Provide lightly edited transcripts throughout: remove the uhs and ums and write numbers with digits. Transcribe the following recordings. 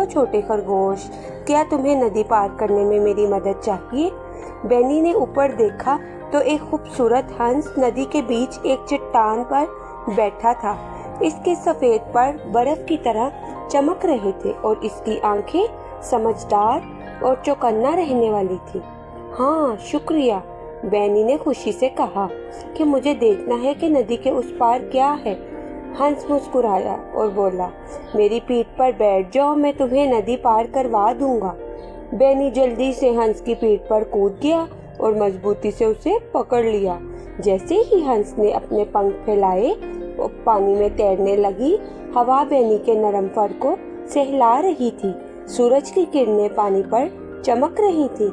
Hello छोटे खरगोश, क्या तुम्हें नदी पार करने में मेरी मदद चाहिए? बेनी ने ऊपर देखा तो एक खूबसूरत हंस नदी के बीच एक चट्टान पर बैठा था। इसके सफ़ेद पर बर्फ की तरह चमक रहे थे और इसकी आंखें समझदार और चौकन्ना रहने वाली थी। हाँ शुक्रिया, बेनी ने खुशी से कहा कि मुझे देखना है कि नदी के उस पार क्या है। हंस मुस्कुराया और बोला, मेरी पीठ पर बैठ जाओ, मैं तुम्हें नदी पार करवा दूंगा। बेनी जल्दी से हंस की पीठ पर कूद गया और मजबूती से उसे पकड़ लिया। जैसे ही हंस ने अपने पंख फैलाए वो पानी में तैरने लगी। हवा बेनी के नरम फर को सहला रही थी। सूरज की किरणें पानी पर चमक रही थी।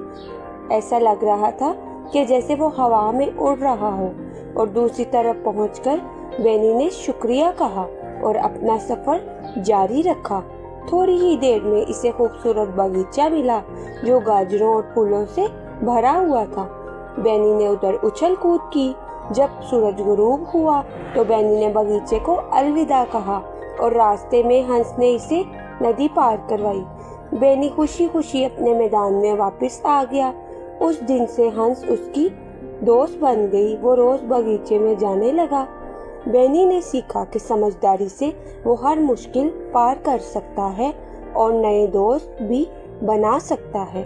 ऐसा लग रहा था कि जैसे वो हवा में उड़ रहा हो। और दूसरी तरफ पहुंचकर बेनी ने शुक्रिया कहा और अपना सफर जारी रखा। थोड़ी ही देर में इसे खूबसूरत बगीचा मिला जो गाजरों और फूलों से भरा हुआ था। बेनी ने उधर उछल कूद की। जब सूरज गुरूब हुआ तो बेनी ने बगीचे को अलविदा कहा और रास्ते में हंस ने इसे नदी पार करवाई। बेनी खुशी खुशी अपने मैदान में वापस आ गया। उस दिन से हंस उसकी दोस्त बन गई। वो रोज बगीचे में जाने लगा। बेनी ने सीखा कि समझदारी से वो हर मुश्किल पार कर सकता है और नए दोस्त भी बना सकता है।